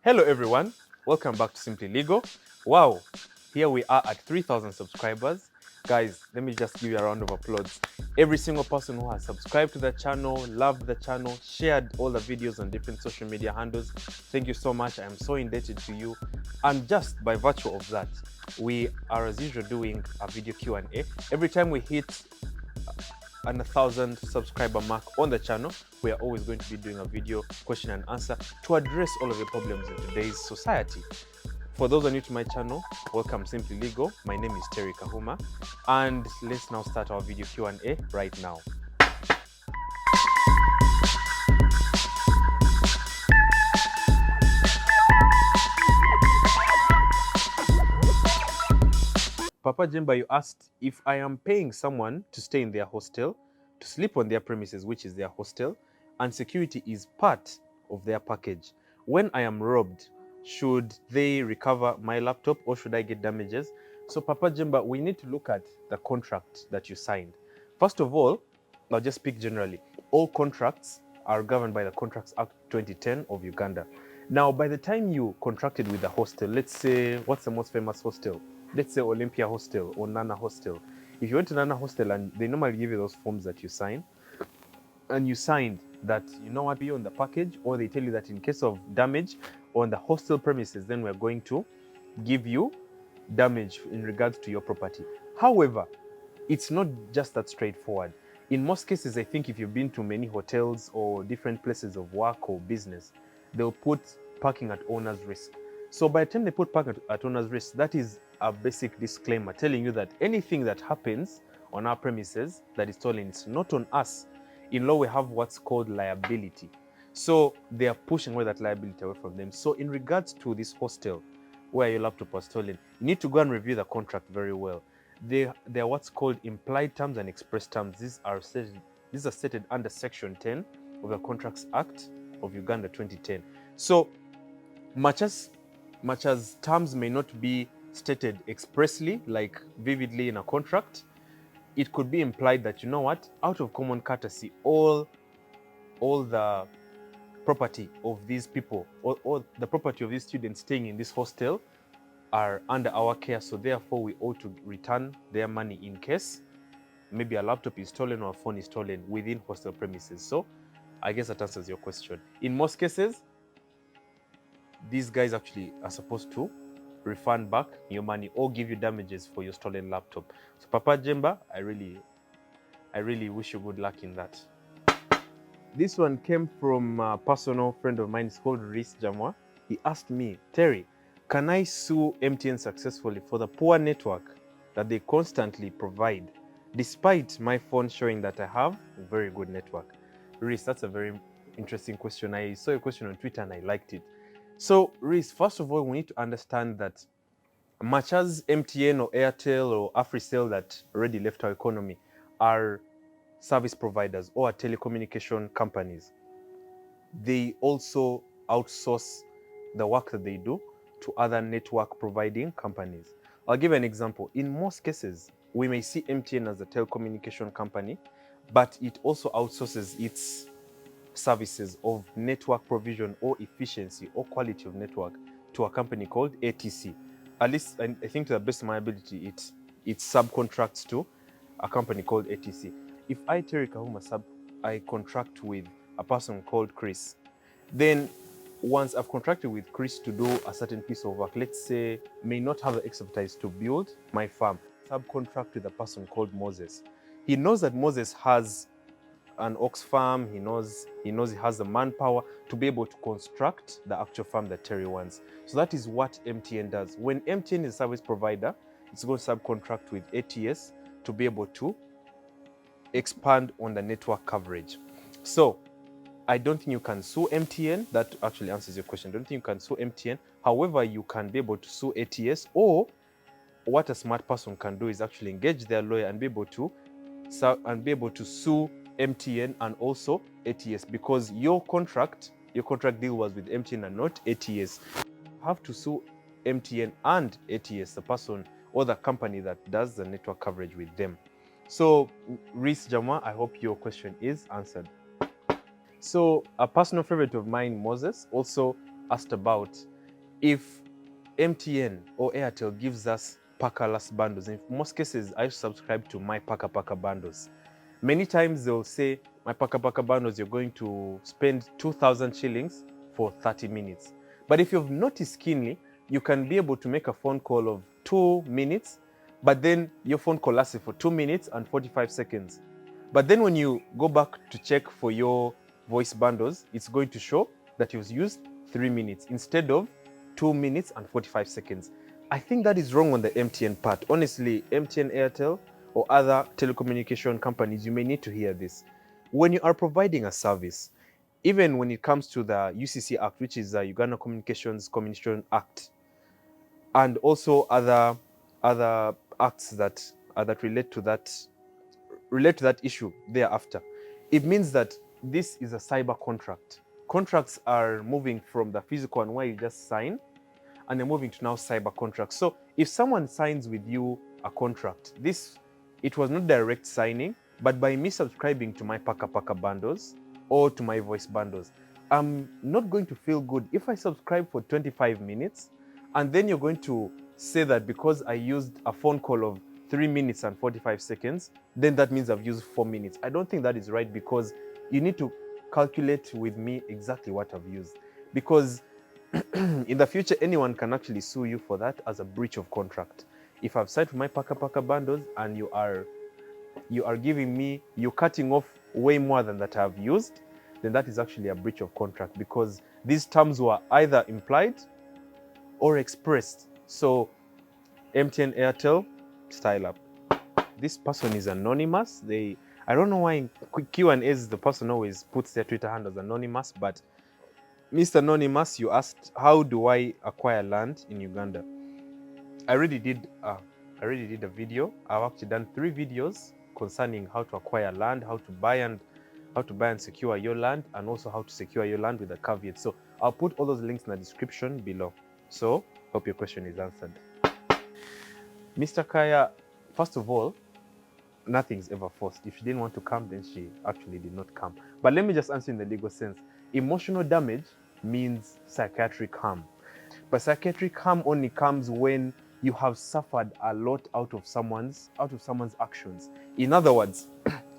Hello everyone, welcome back to Simply Legal. Wow, here we are at 3,000 subscribers. Guys, let me just give you a round of applause. Every single person who has subscribed to the channel, loved the channel, shared all the videos on different social media handles, thank you so much. I am so indebted to you. And just by virtue of that, we are as usual doing a video Q&A. Every time we hit and 1,000 subscriber mark on the channel, we are always going to be doing a video question and answer to address all of the problems in today's society. For those who are new to my channel, welcome Simply Legal. My name is Terry Kahuma, and let's now start our video Q&A right now. Papa Jemba, you asked if I am paying someone to stay in their hostel, to sleep on their premises, which is their hostel, and security is part of their package. When I am robbed, should they recover my laptop or should I get damages? So Papa Jemba, we need to look at the contract that you signed. First of all, I'll just speak generally. All contracts are governed by the Contracts Act 2010 of Uganda. Now, by the time you contracted with the hostel, let's say, what's the most famous hostel? Let's say Olympia Hostel or Nana Hostel. If you went to Nana Hostel and they normally give you those forms that you sign, and you signed that you know what be on the package, or they tell you that in case of damage on the hostel premises, then we're going to give you damage in regards to your property. However, it's not just that straightforward. In most cases, I think if you've been to many hotels or different places of work or business, they'll put parking at owner's risk. So by the time they put parking at owner's risk, that is a basic disclaimer telling you that anything that happens on our premises that is stolen, it's not on us. In law, we have what's called liability. So they are pushing away that liability away from them. So in regards to this hostel where your laptop was stolen, you need to go and review the contract very well. They are what's called implied terms and express terms. These are stated under Section 10 of the Contracts Act of Uganda 2010. So much as terms may not be stated expressly, like vividly in a contract, it could be implied that, you know what, out of common courtesy, all the property of these people, or the property of these students staying in this hostel are under our care, so therefore we ought to return their money in case maybe a laptop is stolen or a phone is stolen within hostel premises. So I guess that answers your question. In most cases, these guys actually are supposed to refund back your money or give you damages for your stolen laptop. So Papa Jemba, I really wish you good luck in that. This one came from a personal friend of mine. It's called Rhys Jamwa. He asked me, Terry, can I sue MTN successfully for the poor network that they constantly provide, despite my phone showing that I have a very good network? Rhys, that's a very interesting question. I saw a question on Twitter and I liked it. So, Rhys, first of all, we need to understand that much as MTN or Airtel or AfriCell that already left our economy are service providers or telecommunication companies, they also outsource the work that they do to other network providing companies. I'll give an example. In most cases, we may see MTN as a telecommunication company, but it also outsources its services of network provision or efficiency or quality of network to a company called ATC. At least, I think to the best of my ability, it subcontracts to a company called ATC. If I, Terry Kahuma, I contract with a person called Chris, then once I've contracted with Chris to do a certain piece of work, let's say may not have the expertise to build my farm, subcontract with a person called Moses. He knows that Moses has an ox farm, he knows he has the manpower to be able to construct the actual farm that Terry wants. So that is what MTN does. When MTN is a service provider, it's going to subcontract with ATS to be able to expand on the network coverage. So I don't think you can sue MTN. That actually answers your question. I don't think you can sue MTN. However, you can be able to sue ATS, or what a smart person can do is actually engage their lawyer and be able to sue MTN and also ATS, because your contract deal was with MTN and not ATS. You have to sue MTN and ATS, the person or the company that does the network coverage with them. So, Rhys Jama, I hope your question is answered. So, a personal favorite of mine, Moses, also asked about if MTN or Airtel gives us pakaless bundles, in most cases, I subscribe to my pakapaka bundles. Many times they'll say, my pakapaka bundles, you're going to spend 2,000 shillings for 30 minutes. But if you've noticed keenly, you can be able to make a phone call of 2 minutes, but then your phone call lasts for 2 minutes and 45 seconds. But then when you go back to check for your voice bundles, it's going to show that you've used 3 minutes instead of 2 minutes and 45 seconds. I think that is wrong on the MTN part. Honestly, MTN Airtel or other telecommunication companies, you may need to hear this. When you are providing a service, even when it comes to the UCC Act, which is the Uganda Communications Commission Act, and also other acts that relate to that issue thereafter, it means that this is a cyber contract. Contracts are moving from the physical one where you just sign, and they're moving to now cyber contracts. So if someone signs with you a contract, it was not direct signing, but by me subscribing to my pakapaka bundles or to my voice bundles, I'm not going to feel good if I subscribe for 25 minutes and then you're going to say that because I used a phone call of 3 minutes and 45 seconds, then that means I've used 4 minutes. I don't think that is right, because you need to calculate with me exactly what I've used. Because in the future, anyone can actually sue you for that as a breach of contract. If I've signed for my pakapaka bundles and you are you're cutting off way more than that I've used, then that is actually a breach of contract, because these terms were either implied or expressed. So MTN Airtel, style up. This person is anonymous. I don't know why in Q&As the person always puts their Twitter handle as anonymous, but Mr. Anonymous, you asked, how do I acquire land in Uganda? I already did a video. I've actually done 3 videos concerning how to acquire land, how to buy and secure your land, and also how to secure your land with a caveat. So I'll put all those links in the description below. So hope your question is answered. Mr. Kaya, first of all, nothing's ever forced. If she didn't want to come, then she actually did not come. But let me just answer in the legal sense. Emotional damage means psychiatric harm. But psychiatric harm only comes when you have suffered a lot out of someone's actions. In other words,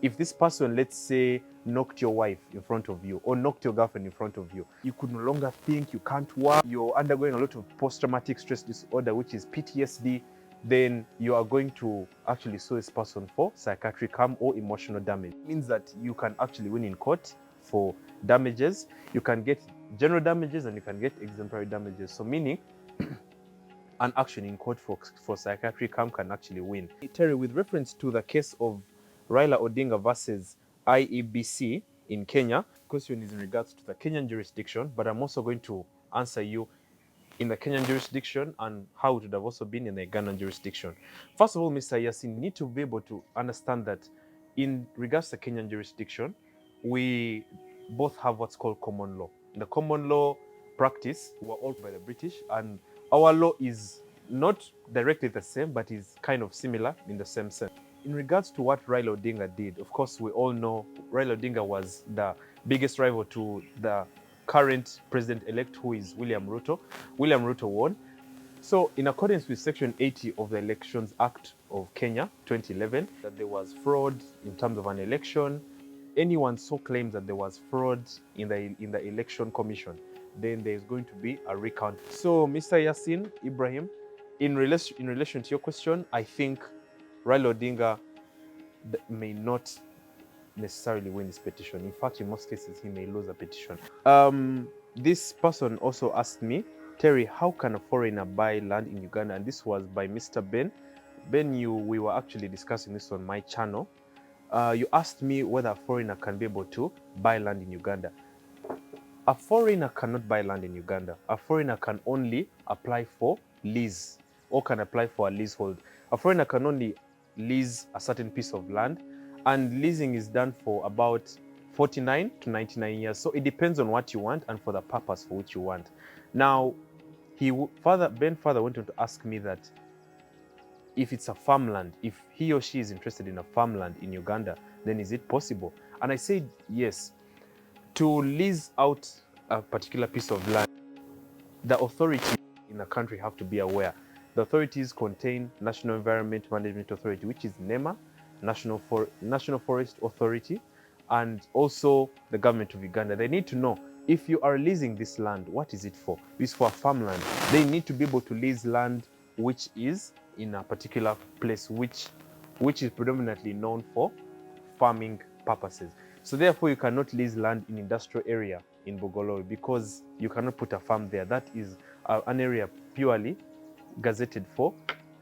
if this person, let's say, knocked your wife in front of you or knocked your girlfriend in front of you, you could no longer think, you can't work, you're undergoing a lot of post-traumatic stress disorder, which is PTSD, then you are going to actually sue this person for psychiatric harm or emotional damage. It means that you can actually win in court for damages. You can get general damages and you can get exemplary damages. So meaning an action in court for psychiatric harm can actually win. Terry, with reference to the case of Raila Odinga versus IEBC in Kenya, the question is in regards to the Kenyan jurisdiction, but I'm also going to answer you in the Kenyan jurisdiction and how it would have also been in the Ugandan jurisdiction. First of all, Mr. Yasin, you need to be able to understand that in regards to Kenyan jurisdiction, we both have what's called common law. In the common law practice, we're all by the British, and our law is not directly the same, but is kind of similar in the same sense. In regards to what Raila Odinga did, of course, we all know Raila Odinga was the biggest rival to the current president-elect, who is William Ruto. William Ruto won. So in accordance with Section 80 of the Elections Act of Kenya, 2011, that there was fraud in terms of an election. Anyone so claims that there was fraud in the election commission, then there's going to be a recount. So Mr. Yasin Ibrahim, in relation to your question, I think Raila Odinga may not necessarily win this petition. In fact, in most cases, he may lose a petition. This person also asked me, Terry, how can a foreigner buy land in Uganda? And this was by Mr. Ben. Ben, we were actually discussing this on my channel. You asked me whether a foreigner can be able to buy land in Uganda. A foreigner cannot buy land in Uganda. A foreigner can only apply for lease or can apply for a leasehold. A foreigner can only lease a certain piece of land, and leasing is done for about 49 to 99 years. So it depends on what you want and for the purpose for which you want. Now, Ben further went on to ask me that if it's a farmland, if he or she is interested in a farmland in Uganda, then is it possible? And I said yes. To lease out a particular piece of land, the authority in the country have to be aware. The authorities contain National Environment Management Authority, which is NEMA, National Forest Authority, and also the government of Uganda. They need to know, if you are leasing this land, what is it for? It's for farmland. They need to be able to lease land which is in a particular place, which is predominantly known for farming purposes. So therefore, you cannot lease land in industrial area in Bogolowe because you cannot put a farm there. That is an area purely gazetted for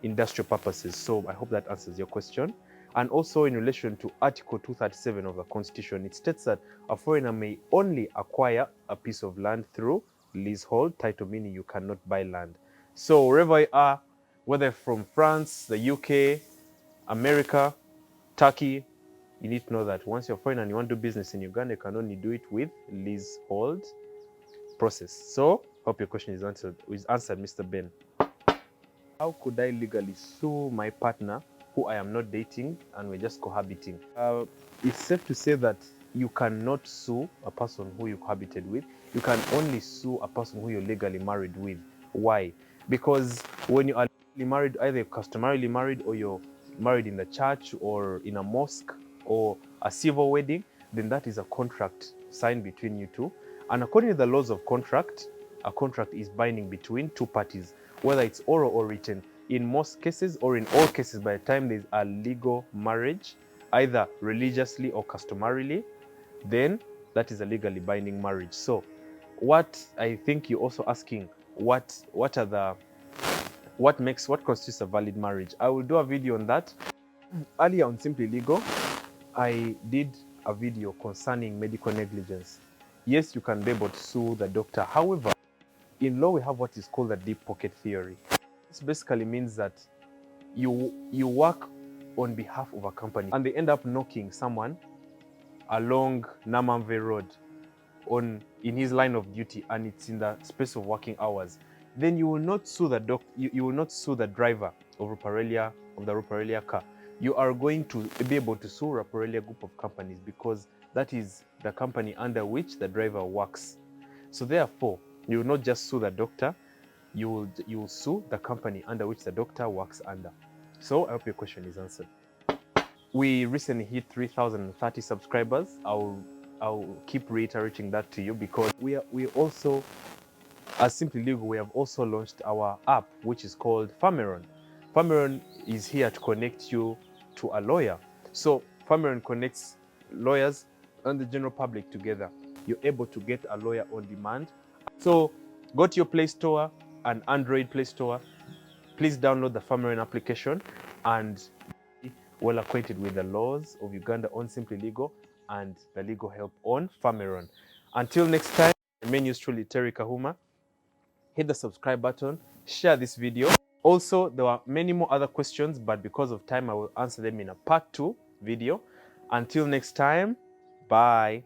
industrial purposes. So I hope that answers your question. And also in relation to Article 237 of the Constitution, it states that a foreigner may only acquire a piece of land through leasehold title, meaning you cannot buy land. So wherever you are, whether from France, the UK, America, Turkey, you need to know that once you're foreign and you want to do business in Uganda, you can only do it with leasehold process. So hope your question is answered, Mr. Ben. How could I legally sue my partner who I am not dating and we're just cohabiting? It's safe to say that you cannot sue a person who you cohabited with. You can only sue a person who you're legally married with. Why? Because when you are legally married, either you're customarily married or you're married in the church or in a mosque or a civil wedding, then that is a contract signed between you two. And according to the laws of contract, a contract is binding between two parties, whether it's oral or written. In most cases, or in all cases, by the time there's a legal marriage, either religiously or customarily, then that is a legally binding marriage. So what I think you're also asking, what constitutes a valid marriage? I will do a video on that. Earlier on Simply Legal, I did a video concerning medical negligence. Yes, you can be able to sue the doctor. However, in law, we have what is called the deep pocket theory. This basically means that you work on behalf of a company and they end up knocking someone along Namamve Road in his line of duty, and it's in the space of working hours. Then you will not sue the you will not sue the driver of the Ruparelia car. You are going to be able to sue Ruparelia group of companies because that is the company under which the driver works. So therefore, you will not just sue the doctor, you will sue the company under which the doctor works under. So I hope your question is answered. We recently hit 3,030 subscribers. I'll keep reiterating that to you because we also, as Simply Legal, we have also launched our app, which is called Farmeron. Farmeron is here to connect you to a lawyer. So Farmeron connects lawyers and the general public together. You're able to get a lawyer on demand. So go to your Play Store, an Android Play Store. Please download the Farmeron application and be well acquainted with the laws of Uganda on Simply Legal and the legal help on Farmeron. Until next time, remain yours truly, Terry Kahuma. Hit the subscribe button, share this video. Also, there are many more other questions, but because of time, I will answer them in a part 2 video. Until next time, bye.